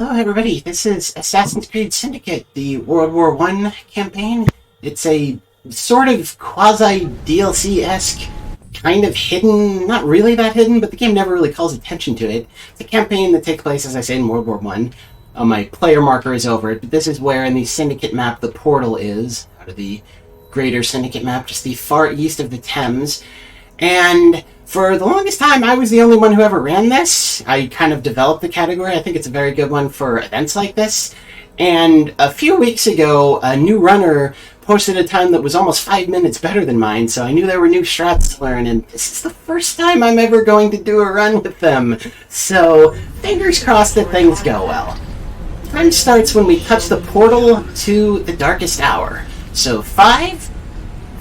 Hello everybody, this is Assassin's Creed Syndicate, the World War I campaign. It's a sort of quasi-DLC-esque, kind of hidden, not really that hidden, but the game never really calls attention to it. It's a campaign that takes place, as I say, in World War I. My player marker is over it, but this is where in the Syndicate map the portal is, out of the greater Syndicate map, just the far east of the Thames. And for the longest time, I was the only one who ever ran this. I kind of developed the category. I think it's a very good one for events like this. And a few weeks ago, a new runner posted a time that was almost 5 minutes better than mine, so I knew there were new strats to learn, and this is the first time I'm ever going to do a run with them. So, fingers crossed that things go well. Time starts when we touch the portal to the darkest hour. So 5,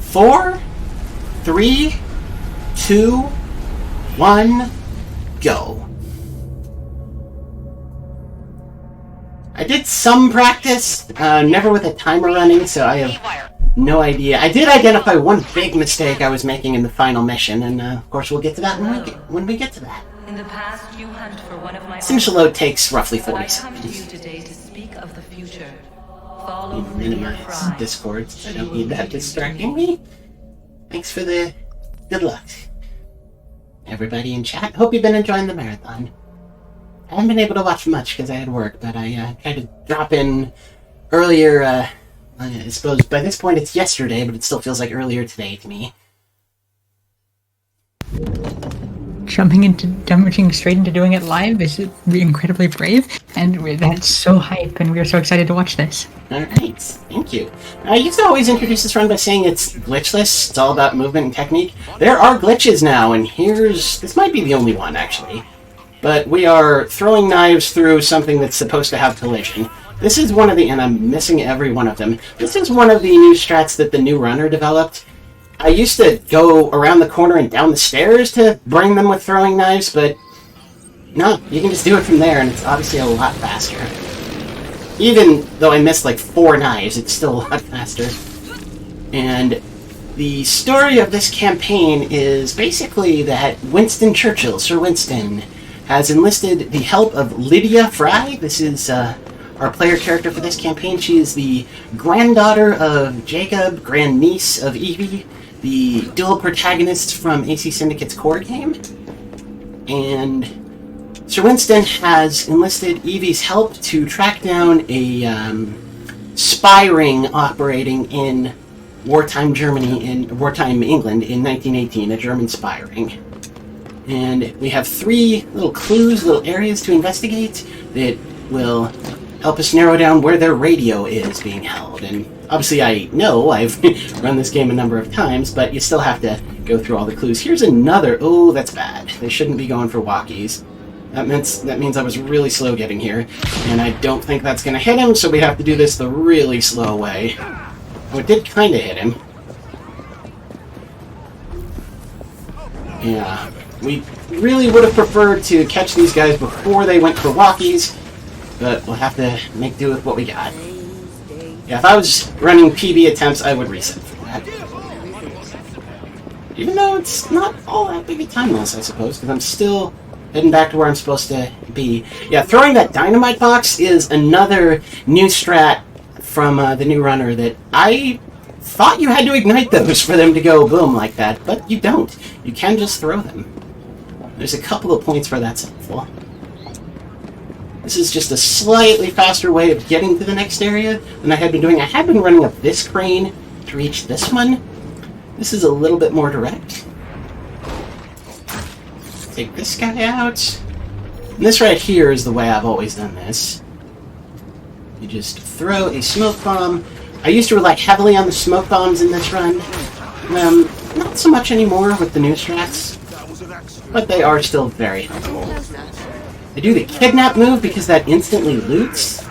4, 3, 2, 1, go. I did some practice, never with a timer running, so I have no idea. I did identify one big mistake I was making in the final mission, and of course we'll get to that when we get to that. In the past, you hunt for one of my Finish load takes roughly 40 I come to you seconds. today to speak of the future. Follow your Minimize cry. Discord, so I don't need that distracting me. Thanks for the good luck, everybody in chat. Hope you've been enjoying the marathon. I haven't been able to watch much because I had work, but I tried to drop in earlier. I suppose by this point it's yesterday, but it still feels like earlier today to me. Jumping straight into doing it live is incredibly brave, and that's so hype, and we're so excited to watch this. Alright, thank you. I used to always introduce this run by saying it's glitchless, it's all about movement and technique. There are glitches now, and this might be the only one, actually. But we are throwing knives through something that's supposed to have collision. This is one of the, and I'm missing every one of them, this is one of the new strats that the new runner developed. I used to go around the corner and down the stairs to bring them with throwing knives, but no, you can just do it from there, and it's obviously a lot faster. Even though I missed like 4 knives, it's still a lot faster. And the story of this campaign is basically that Winston Churchill, Sir Winston, has enlisted the help of Lydia Fry. This is our player character for this campaign. She is the granddaughter of Jacob, grandniece of Evie, the dual protagonists from AC Syndicate's core game. And Sir Winston has enlisted Evie's help to track down a spy ring operating in wartime England in 1918, a German spy ring. And we have 3 little clues, little areas to investigate that will help us narrow down where their radio is being held. And obviously I know, I've run this game a number of times, but you still have to go through all the clues. Here's another, oh, that's bad. They shouldn't be going for walkies. That means I was really slow getting here, and I don't think that's going to hit him, so we have to do this the really slow way. Oh, it did kind of hit him. Yeah, we really would have preferred to catch these guys before they went for walkies, but we'll have to make do with what we got. Yeah, if I was running PB attempts, I would reset for that. Even though it's not all that big a time loss, I suppose, because I'm still heading back to where I'm supposed to be. Yeah, throwing that dynamite box is another new strat from the new runner that I thought you had to ignite those for them to go boom like that, but you don't. You can just throw them. There's a couple of points where that's helpful. This is just a slightly faster way of getting to the next area than I had been doing. I had been running up this crane to reach this one. This is a little bit more direct. Take this guy out. And this right here is the way I've always done this. You just throw a smoke bomb. I used to rely heavily on the smoke bombs in this run. Not so much anymore with the new strats, but they are still very helpful. I do the kidnap move because that instantly loots.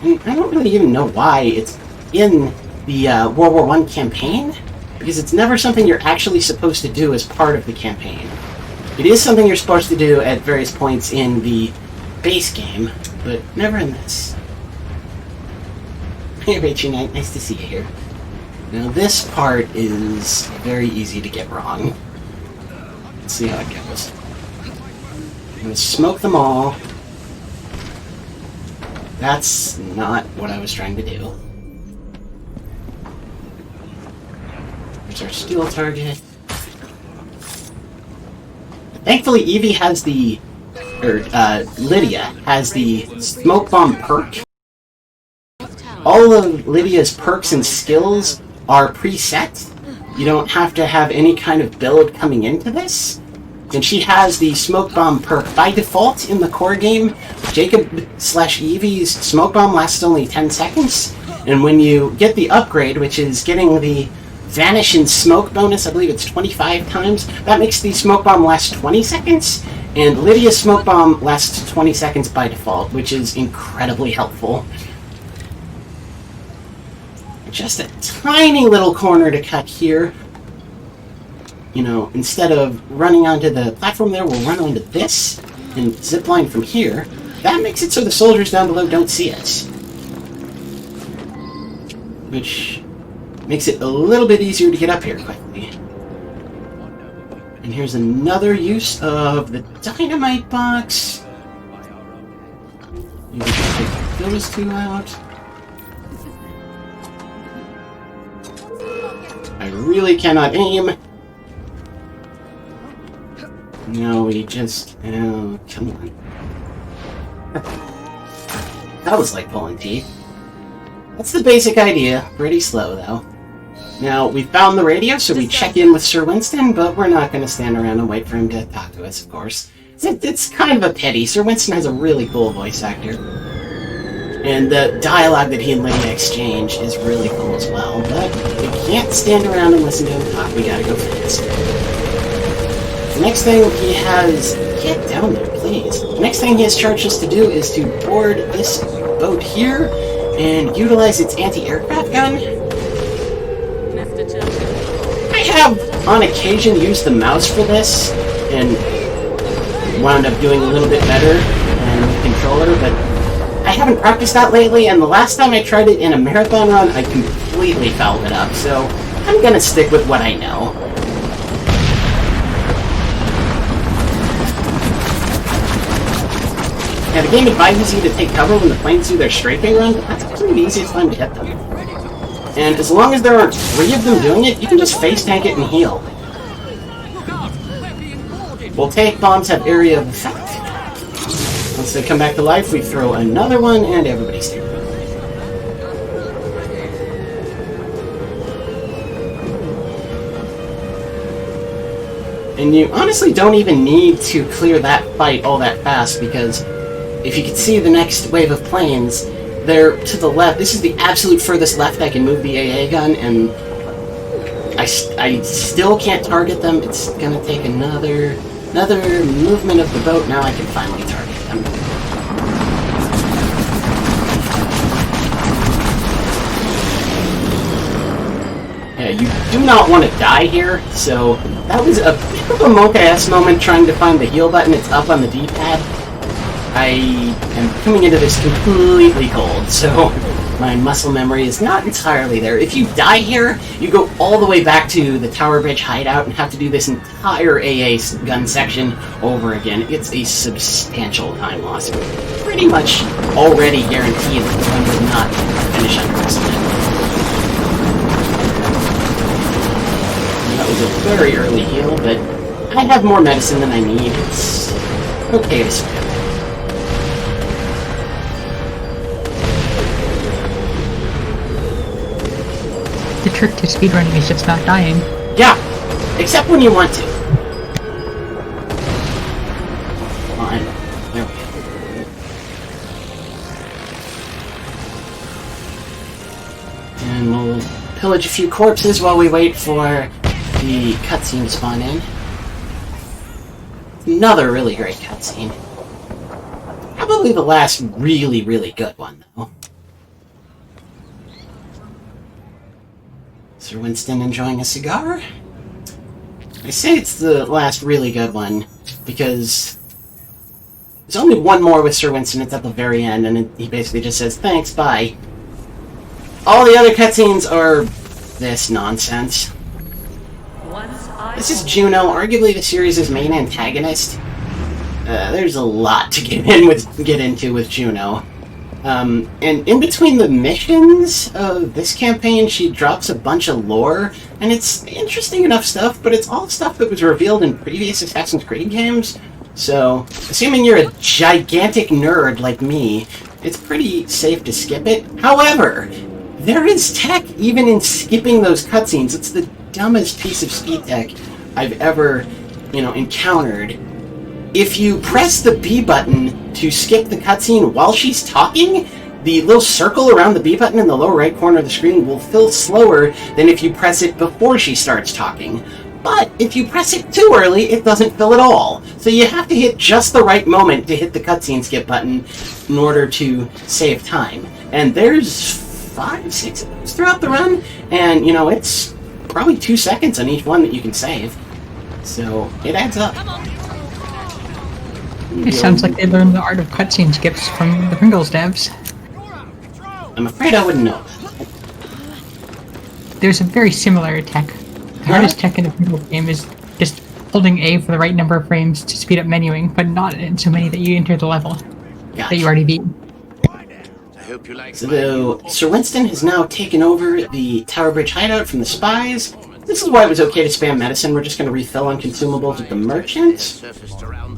And I don't really even know why it's in the World War I campaign, because it's never something you're actually supposed to do as part of the campaign. It is something you're supposed to do at various points in the base game, but never in this. Hey Rachel, nice to see you here. Now this part is very easy to get wrong. Let's see how it goes. I'm going to smoke them all. That's not what I was trying to do. There's our steel target. Thankfully, Evie has the... Lydia has the smoke bomb perk. All of Lydia's perks and skills are preset. You don't have to have any kind of build coming into this. And she has the smoke bomb perk. By default in the core game, Jacob/Evie's smoke bomb lasts only 10 seconds. And when you get the upgrade, which is getting the vanish and smoke bonus, I believe it's 25 times, that makes the smoke bomb last 20 seconds. And Lydia's smoke bomb lasts 20 seconds by default, which is incredibly helpful. Just a tiny little corner to cut here. You know, instead of running onto the platform there, we'll run onto this and zipline from here. That makes it so the soldiers down below don't see us. Which makes it a little bit easier to get up here quickly. And here's another use of the dynamite box. You can take those two out. I really cannot aim. No, we just... Oh, come on. That was like pulling teeth. That's the basic idea. Pretty slow, though. Now, we found the radio, so we check in with Sir Winston, but we're not going to stand around and wait for him to talk to us, of course. It's kind of a pity. Sir Winston has a really cool voice actor. And the dialogue that he and Lydia exchange is really cool as well, but we can't stand around and listen to him talk. We gotta go fast. The next thing he has... Get down there, please. The next thing he has charged us to do is to board this boat here and utilize its anti-aircraft gun. I have, on occasion, used the mouse for this and wound up doing a little bit better than the controller, but I haven't practiced that lately, and the last time I tried it in a marathon run, I completely fouled it up, so I'm gonna stick with what I know. Yeah, the game advises you to take cover when the planes do their strafing run, but that's actually the easiest time to hit them. And as long as there aren't 3 of them doing it, you can just face tank it and heal. Voltaic bombs have area of effect. Once they come back to life, we throw another one, and everybody's here. And you honestly don't even need to clear that fight all that fast, because if you can see the next wave of planes, they're to the left. This is the absolute furthest left I can move the AA gun, and I still can't target them. It's gonna take another movement of the boat. Now I can finally target them. Yeah, you do not want to die here, so that was a bit of a mocha-ass moment trying to find the heal button. It's up on the D-pad. I am coming into this completely cold, so my muscle memory is not entirely there. If you die here, you go all the way back to the Tower Bridge hideout and have to do this entire AA gun section over again. It's a substantial time loss. Pretty much already guaranteed that this one would not finish under this limit. That was a very early heal, but I have more medicine than I need. It's okay to spare. The trick to speedrunning is just not dying. Yeah, except when you want to. Fine. There we go. And we'll pillage a few corpses while we wait for the cutscene to spawn in. Another really great cutscene. Probably the last really, really good one, though. Sir Winston enjoying a cigar? I say it's the last really good one because there's only one more with Sir Winston. It's at the very end, and he basically just says, thanks, bye. All the other cutscenes are this nonsense. This is Juno, arguably the series' main antagonist. There's a lot to get into with Juno. And in between the missions of this campaign, she drops a bunch of lore, and it's interesting enough stuff, but it's all stuff that was revealed in previous Assassin's Creed games. So, assuming you're a gigantic nerd like me, it's pretty safe to skip it. However, there is tech even in skipping those cutscenes. It's the dumbest piece of speed tech I've ever, encountered. If you press the B button to skip the cutscene while she's talking, the little circle around the B button in the lower right corner of the screen will fill slower than if you press it before she starts talking. But if you press it too early, it doesn't fill at all. So you have to hit just the right moment to hit the cutscene skip button in order to save time. And there's 5, 6 of those throughout the run, and, it's probably 2 seconds on each one that you can save. So it adds up. It sounds like they learned the art of cutscene skips from the Pringles devs. I'm afraid I wouldn't know. There's a very similar tech. The hardest tech in the Pringles game is just holding A for the right number of frames to speed up menuing, but not in so many that you enter the level that you already beat. So, Sir Winston has now taken over the Tower Bridge hideout from the spies. This is why it was okay to spam medicine. We're just going to refill on consumables at the merchant.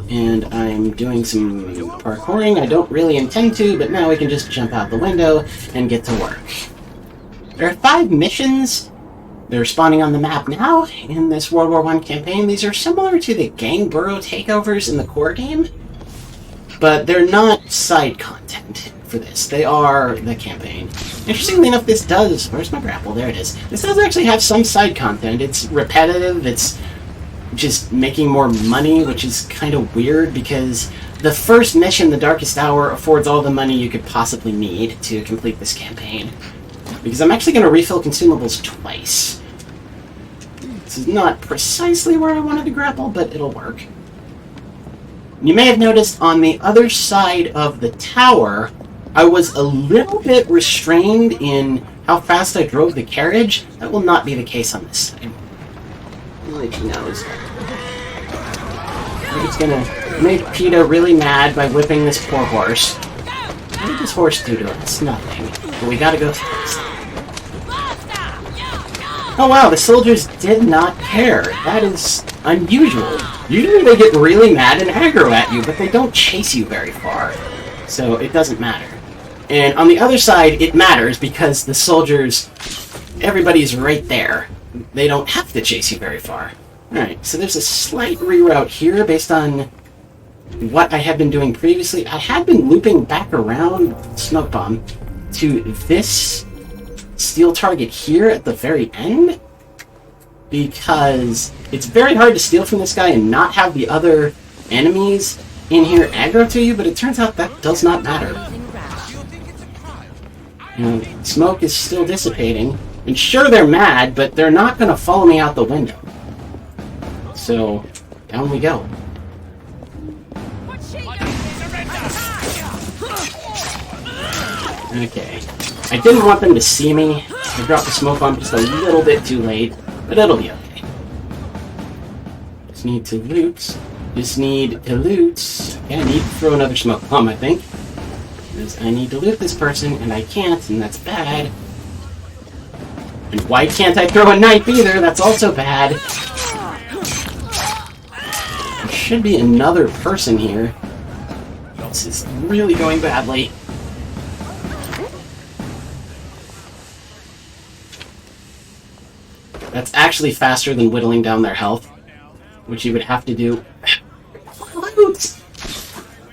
And I'm doing some parkouring. I don't really intend to, but now we can just jump out the window and get to work. There are 5 missions. They're spawning on the map now in this World War I campaign. These are similar to the gang burrow takeovers in the core game, but they're not side content for this. They are the campaign. Interestingly enough, this does... Where's my grapple? There it is. This does actually have some side content. It's repetitive. It's just making more money, which is kind of weird because the first mission, The Darkest Hour, affords all the money you could possibly need to complete this campaign. Because I'm actually going to refill consumables twice. This is not precisely where I wanted to grapple, but it'll work. You may have noticed on the other side of the tower, I was a little bit restrained in how fast I drove the carriage. That will not be the case on this side. Like he knows. I'm just gonna make PETA really mad by whipping this poor horse. What did this horse do to us? Nothing. But we gotta go fast. Oh wow, the soldiers did not care. That is unusual. Usually they get really mad and aggro at you, but they don't chase you very far. So it doesn't matter. And on the other side, it matters because the soldiers, everybody's right there. They don't have to chase you very far. Alright, so there's a slight reroute here based on what I had been doing previously. I had been looping back around Smoke Bomb to this steel target here at the very end because it's very hard to steal from this guy and not have the other enemies in here aggro to you, but it turns out that does not matter. Smoke is still dissipating. And sure, they're mad, but they're not going to follow me out the window. So, down we go. Okay. I didn't want them to see me. I dropped the smoke bomb just a little bit too late, but it'll be okay. Just need to loot. Just need to loot. Yeah, I need to throw another smoke bomb, I think. Because I need to loot this person, and I can't, and that's bad. And why can't I throw a knife either? That's also bad. There should be another person here. This is really going badly. That's actually faster than whittling down their health, which you would have to do.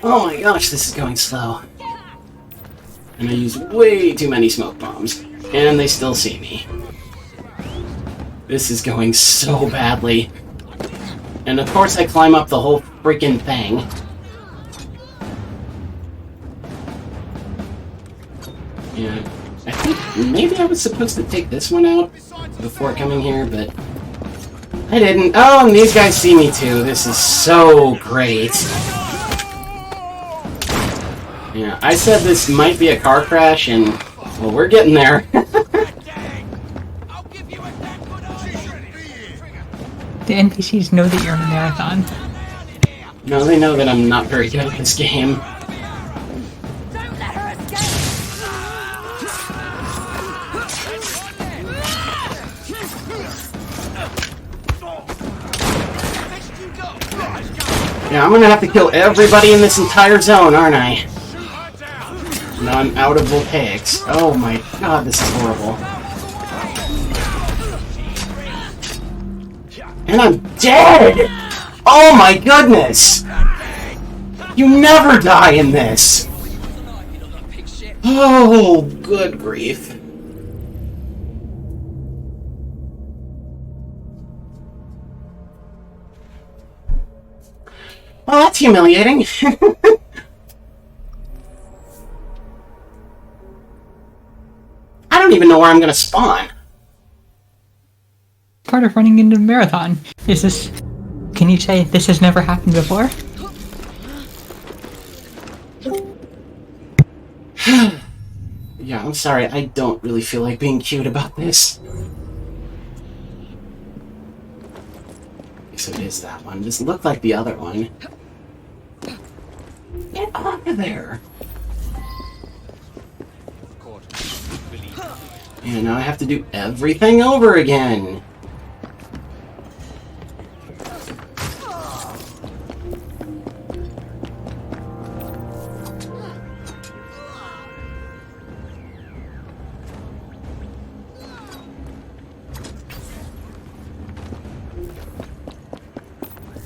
Oh my gosh, this is going slow. And I use way too many smoke bombs, and they still see me. This is going so badly. And of course I climb up the whole freaking thing. Yeah, I think maybe I was supposed to take this one out before coming here, but I didn't. Oh, and these guys see me too. This is so great. Yeah, I said this might be a car crash, and, well, we're getting there. The NPCs know that you're in a marathon. No, they know that I'm not very good at this game. Yeah, I'm gonna have to kill everybody in this entire zone, aren't I? Now I'm out of voltaics. Oh my god, this is horrible. And I'm dead! Oh my goodness! You never die in this! Oh, good grief. Well, that's humiliating. I don't even know where I'm gonna spawn. Part of running into a marathon. Is this... Can you say this has never happened before? Yeah, I'm sorry, I don't really feel like being cute about this. So it is that one. Does it look like the other one? Get off of there! And now I have to do everything over again!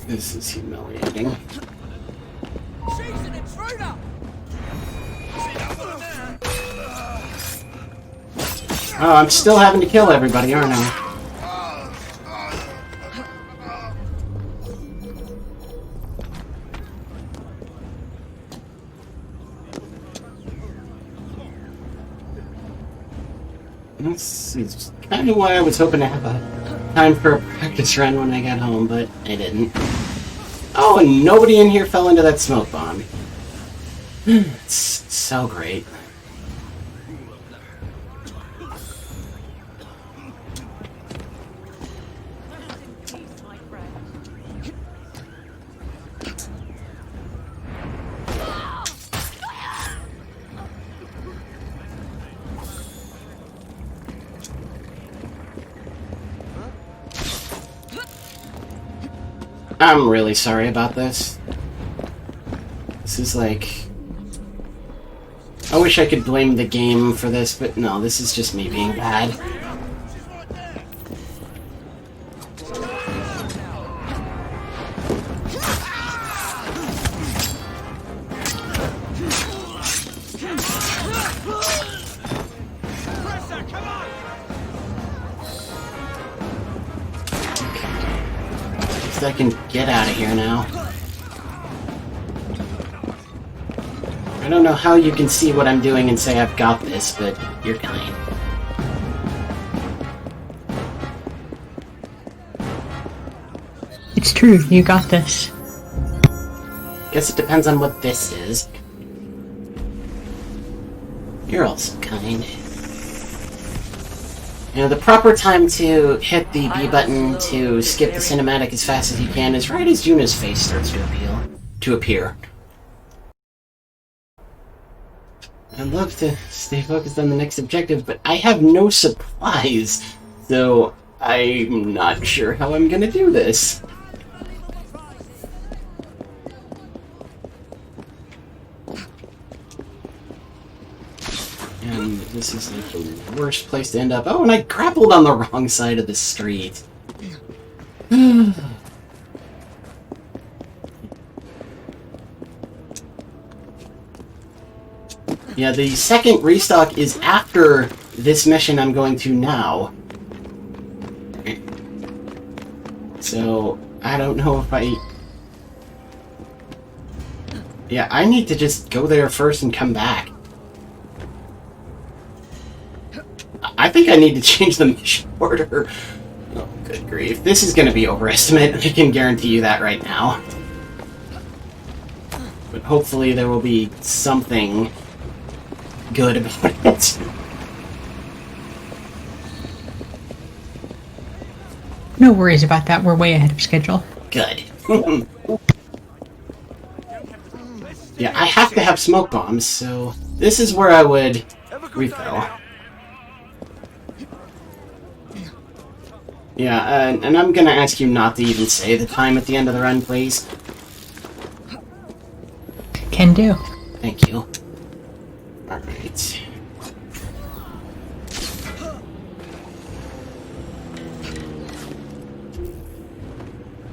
This is humiliating. She's an intruder! Oh, I'm still having to kill everybody, aren't I? This is kind of why I was hoping to have a time for a practice run when I got home, but I didn't. Oh, and nobody in here fell into that smoke bomb. It's so great. I'm really sorry about this. This is like... I wish I could blame the game for this, but no, this is just me being bad. I can get out of here now. I don't know how you can see what I'm doing and say I've got this, but you're kind. It's true, you got this. Guess it depends on what this is. You're also kind. You know, the proper time to hit the B button to skip the cinematic as fast as you can is right as Juna's face starts to appear. I'd love to stay focused on the next objective, but I have no supplies, so I'm not sure how I'm gonna do this. And this is like the worst place to end up. Oh, and I grappled on the wrong side of the street. Yeah, the second restock is after this mission I'm going to now. So, I don't know if I... Yeah, I need to just go there first and come back. I think I need to change the mission order. Oh, good grief. This is going to be overestimate. I can guarantee you that right now. But hopefully there will be something good about it. No worries about that, we're way ahead of schedule. Good. Yeah, I have to have smoke bombs, so this is where I would refill. Yeah, and I'm gonna ask you not to even say the time at the end of the run, please. Can do. Thank you. Alright.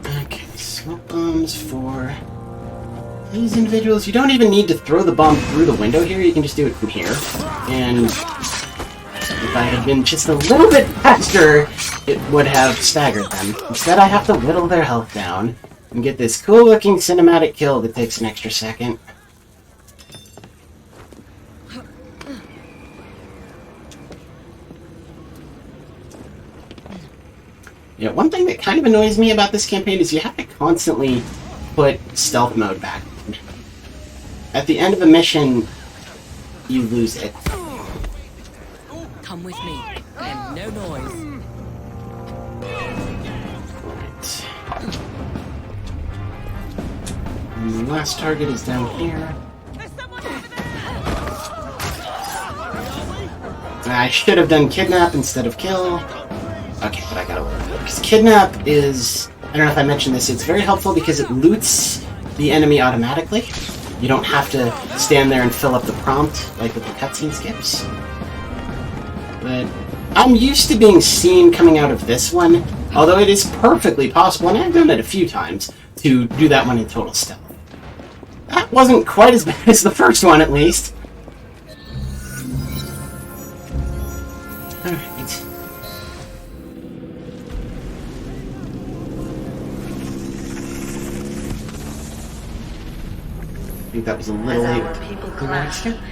Okay, smoke bombs for these individuals. You don't even need to throw the bomb through the window here, you can just do it from here. And if I had been just a little bit faster, it would have staggered them. Instead, I have to whittle their health down and get this cool-looking cinematic kill that takes an extra second. Yeah, one thing that kind of annoys me about this campaign is you have to constantly put stealth mode back. At the end of a mission, you lose it. Come with me, and no noise. Right. And the last target is down here. I should have done kidnap instead of kill. Okay, but I gotta work with it. Because kidnap is... I don't know if I mentioned this, it's very helpful because it loots the enemy automatically. You don't have to stand there and fill up the prompt like with the cutscene skips. But I'm used to being seen coming out of this one, although it is perfectly possible, and I've done it a few times, to do that one in total stealth. That wasn't quite as bad as the first one, at least. Alright. I think that was a little As late our with people the clash. reaction.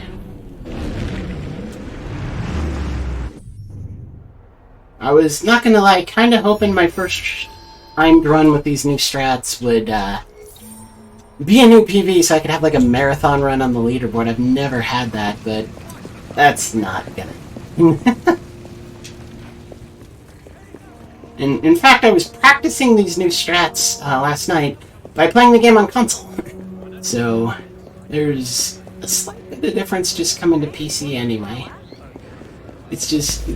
I was not gonna lie, kinda hoping my first timed run with these new strats would be a new PV so I could have like a marathon run on the leaderboard. I've never had that, but that's not gonna. And in fact, I was practicing these new strats last night by playing the game on console. So there's a slight bit of difference just coming to PC anyway. It's just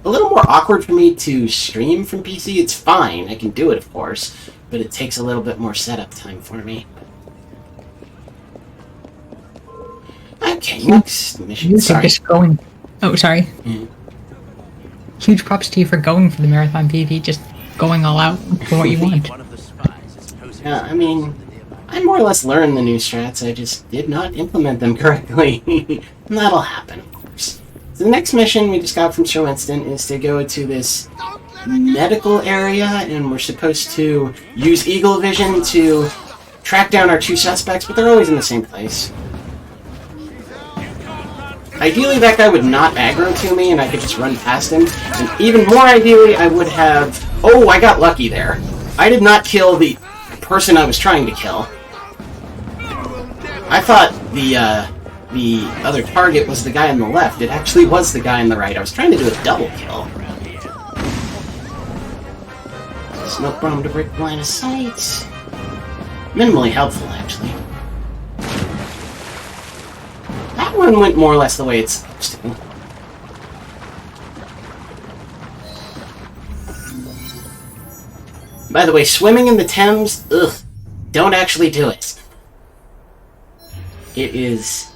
a little more awkward for me to stream from PC. It's fine, I can do it of course, but it takes a little bit more setup time for me. Okay, next mission. You for just going. Oh, sorry. Mm. Huge props to you for going for the marathon PV, just going all out for what you want. Yeah, I mean, I more or less learned the new strats, I just did not implement them correctly. And that'll happen, of course. So the next mission we just got from Sir Winston is to go to this medical area, and we're supposed to use Eagle Vision to track down our two suspects, but they're always in the same place. Ideally, that guy would not aggro to me, and I could just run past him. And even more ideally, I would have... Oh, I got lucky there. I did not kill the person I was trying to kill. I thought the other target was the guy on the left. It actually was the guy on the right. I was trying to do a double kill. Smoke bomb to break the line of sight. Minimally helpful, actually. That one went more or less the way it's supposed to. By the way, swimming in the Thames, ugh, don't actually do it. It is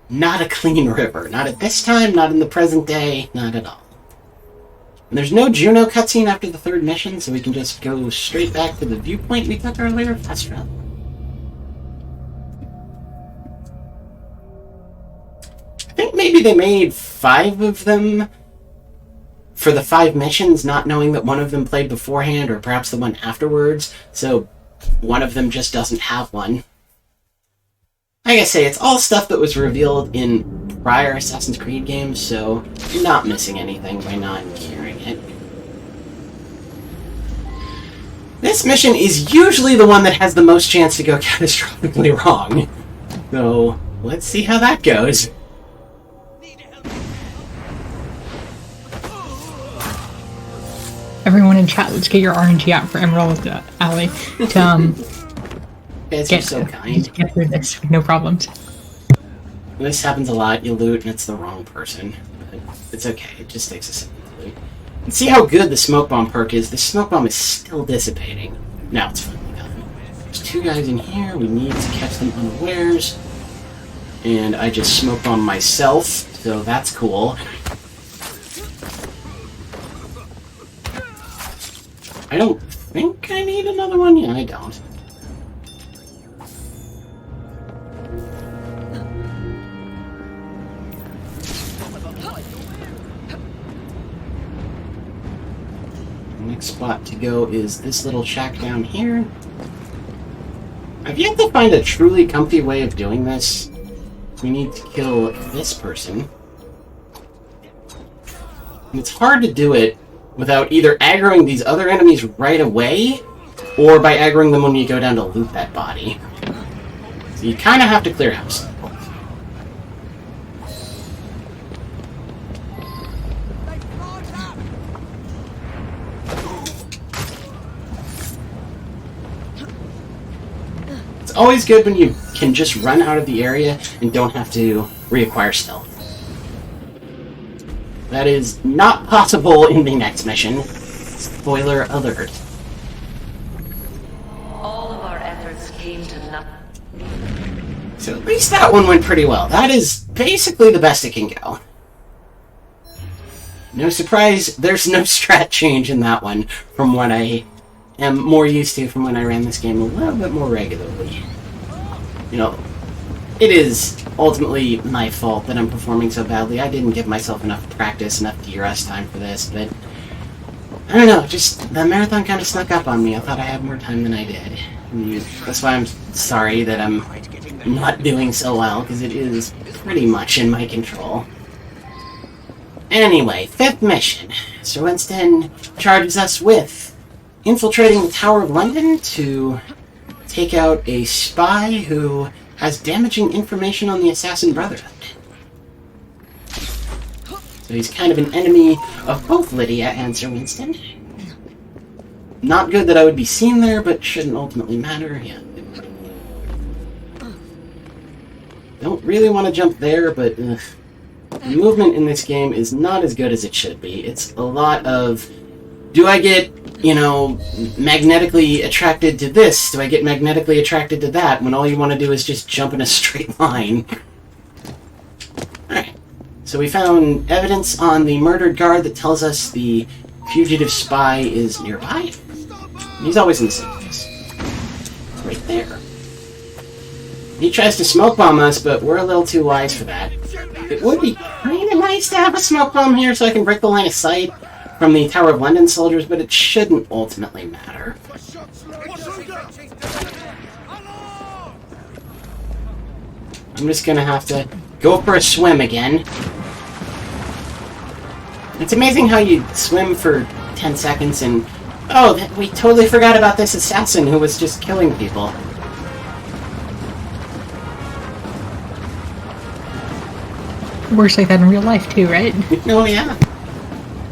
not a clean river. Not at this time, not in the present day, not at all. And there's no Juno cutscene after the third mission, so we can just go straight back to the viewpoint we took earlier. Fast travel. I think maybe they made 5 of them for the 5 missions, not knowing that one of them played beforehand, or perhaps the one afterwards, so one of them just doesn't have one. Like I say, it's all stuff that was revealed in prior Assassin's Creed games, so you're not missing anything by not carrying it. This mission is usually the one that has the most chance to go catastrophically wrong. So, let's see how that goes. Everyone in chat, let's get your RNG out for EmeraldAly to Guys are so kind. get through this with no problems. This happens a lot, you loot and it's the wrong person. But it's okay, it just takes a second to loot. And see how good the smoke bomb perk is? The smoke bomb is still dissipating. Now it's finally done. There's two guys in here. We need to catch them unawares. And I just smoked on myself, so that's cool. I don't think I need another one. Yeah, I don't. The next spot to go is this little shack down here. I've yet to find a truly comfy way of doing this. We need to kill this person. And it's hard to do it without either aggroing these other enemies right away, or by aggroing them when you go down to loot that body. So you kind of have to clear house. It's always good when you can just run out of the area and don't have to reacquire stealth. That is not possible in the next mission. Spoiler alert. All of our efforts came to nothing. So at least that one went pretty well. That is basically the best it can go. No surprise, there's no strat change in that one from what I am more used to from when I ran this game a little bit more regularly. You know, it is ultimately my fault that I'm performing so badly. I didn't give myself enough practice, enough DRS time for this, but I don't know, just the marathon kind of snuck up on me. I thought I had more time than I did. And that's why I'm sorry that I'm not doing so well, because it is pretty much in my control. Anyway, 5th mission. Sir Winston charges us with infiltrating the Tower of London to take out a spy who has damaging information on the Assassin Brotherhood. So he's kind of an enemy of both Lydia and Sir Winston. Not good that I would be seen there, but shouldn't ultimately matter. Yeah. Don't really want to jump there, but the movement in this game is not as good as it should be. It's a lot of, do I get, you know, magnetically attracted to this? Do I get magnetically attracted to that? When all you want to do is just jump in a straight line. Alright. So we found evidence on the murdered guard that tells us the fugitive spy is nearby. He's always in the same place. Right there. He tries to smoke bomb us, but we're a little too wise for that. It would be kind of nice to have a smoke bomb here so I can break the line of sight from the Tower of London soldiers, but it shouldn't ultimately matter. I'm just gonna have to go for a swim again. It's amazing how you swim for 10 seconds and... oh, we totally forgot about this assassin who was just killing people. Works like that in real life too, right? Oh yeah.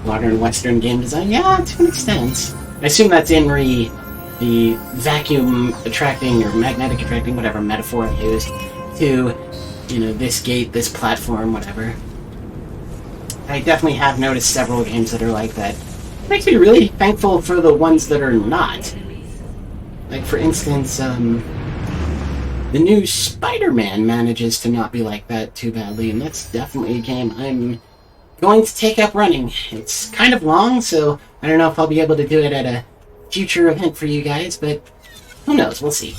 Modern Western game design, yeah, to an extent. I assume that's in the vacuum attracting or magnetic attracting, whatever metaphor I used, to, you know, this gate, this platform, whatever. I definitely have noticed several games that are like that. It makes me really thankful for the ones that are not. Like, for instance, the new Spider-Man manages to not be like that too badly, and that's definitely a game I'm going to take up running. It's kind of long, so I don't know if I'll be able to do it at a future event for you guys, but who knows, we'll see.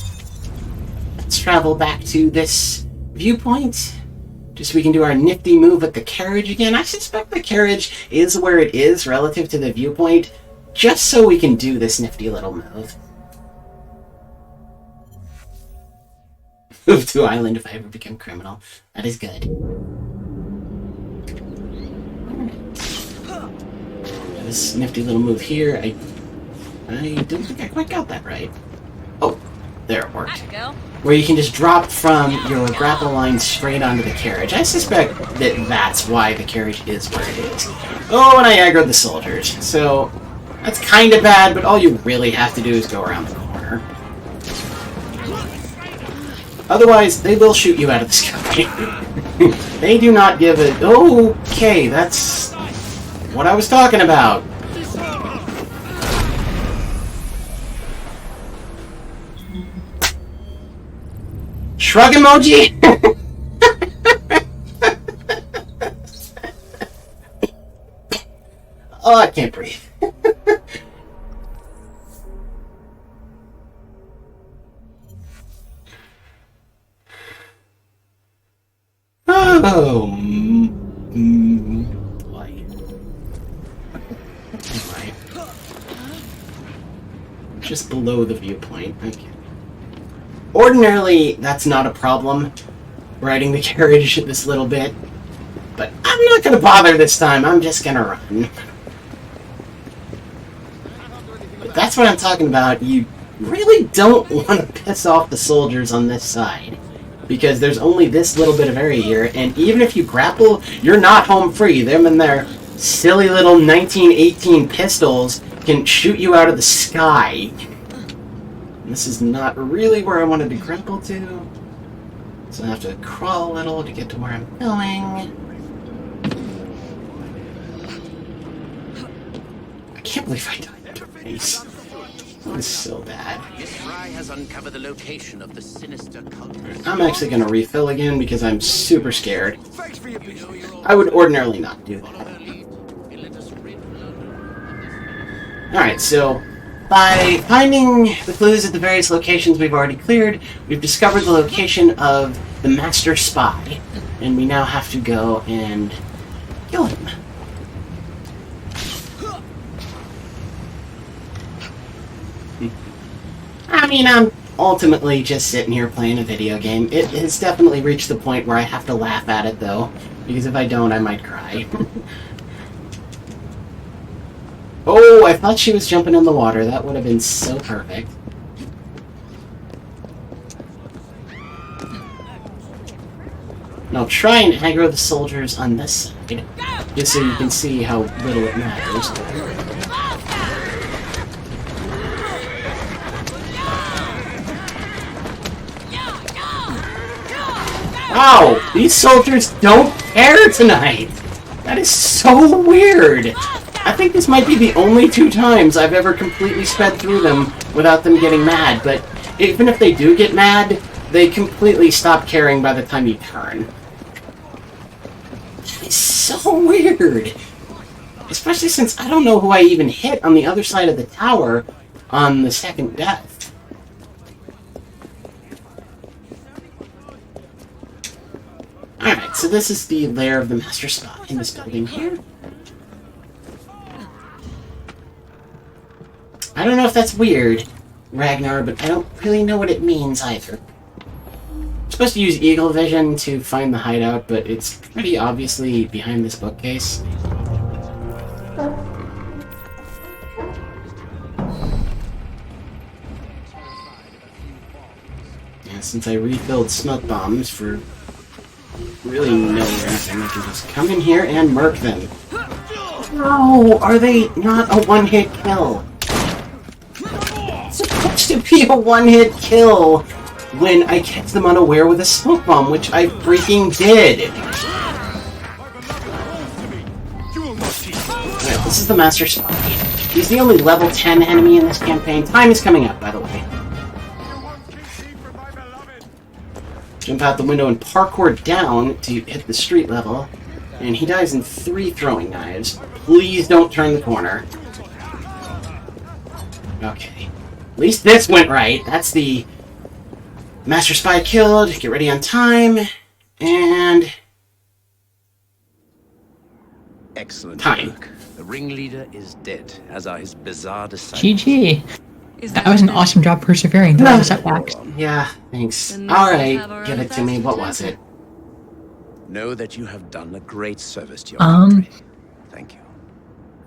Let's travel back to this viewpoint, just so we can do our nifty move at the carriage again. I suspect the carriage is where it is relative to the viewpoint, just so we can do this nifty little move. Move to island if I ever become criminal. That is good. This nifty little move here, I don't think I quite got that right. Oh, there it worked. Where you can just drop from your grapple line straight onto the carriage. I suspect that that's why the carriage is where it is. Oh, and I aggroed the soldiers. So, that's kind of bad, but all you really have to do is go around the corner. Otherwise, they will shoot you out of the sky. They do not give a... okay, that's what I was talking about. Shrug emoji? Oh, I can't breathe. Oh, boy. Right. Just below the viewpoint. Okay. Ordinarily, that's not a problem, riding the carriage this little bit. But I'm not going to bother this time. I'm just going to run. But that's what I'm talking about. You really don't want to piss off the soldiers on this side, because there's only this little bit of area here, and even if you grapple, you're not home free. Them and their silly little 1918 pistols can shoot you out of the sky. This is not really where I wanted to grapple to, so I have to crawl a little to get to where I'm going. I can't believe I died twice. That was so bad. This fry has uncovered the location of the sinister cult. I'm actually going to refill again because I'm super scared. I would ordinarily not do that. Alright, so by finding the clues at the various locations we've already cleared, we've discovered the location of the Master Spy, and we now have to go and kill him. I mean, I'm ultimately just sitting here playing a video game. It has definitely reached the point where I have to laugh at it, though, because if I don't, I might cry. Oh, I thought she was jumping in the water. That would have been so perfect. Now try and aggro the soldiers on this side, just so you can see how little it matters. Wow, these soldiers don't care tonight! That is so weird! I think this might be the only 2 times I've ever completely sped through them without them getting mad, but even if they do get mad, they completely stop caring by the time you turn. That is so weird! Especially since I don't know who I even hit on the other side of the tower on the second death. Alright, so this is the lair of the Master Spy in this building here. I don't know if that's weird, Ragnar, but I don't really know what it means either. I'm supposed to use Eagle Vision to find the hideout, but it's pretty obviously behind this bookcase. Yeah, since I refilled smoke bombs for really no reason, I can just come in here and murk them. No, are they not a one-hit kill? It's supposed to be a one-hit kill when I catch them unaware with a smoke bomb, which I freaking did. Alright, this is the Master Spy. He's the only level 10 enemy in this campaign. Time is coming up, by the way. Jump out the window and parkour down to hit the street level. And he dies in 3 throwing knives. Please don't turn the corner. Okay. At least this went right. That's the Master Spy killed. Get ready on time. And... Excellent time. work. The ringleader is dead, as are his bizarre disciples. GG. That was an awesome job persevering through all the setbacks. Yeah, thanks. Then we should have our Alright, give own it to me. fast What was it? Know that you have done a great service to your country. Thank you.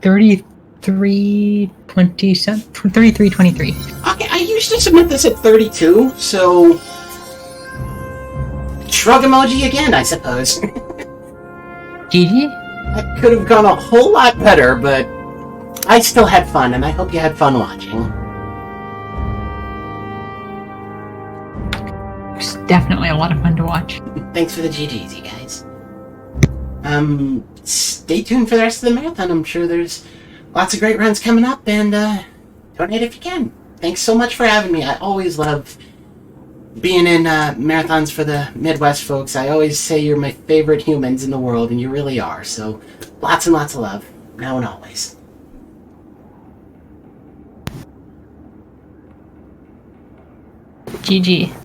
33:23. Okay, I usually submit this at 32, so... Shrug emoji again, I suppose. GG. That could have gone a whole lot better, but I still had fun, and I hope you had fun watching. It's definitely a lot of fun to watch. Thanks for the GGs, you guys. Stay tuned for the rest of the marathon. I'm sure there's lots of great runs coming up, and donate if you can. Thanks so much for having me. I always love being in marathons for the Midwest folks. I always say you're my favorite humans in the world, and you really are. So, lots and lots of love, now and always. GG.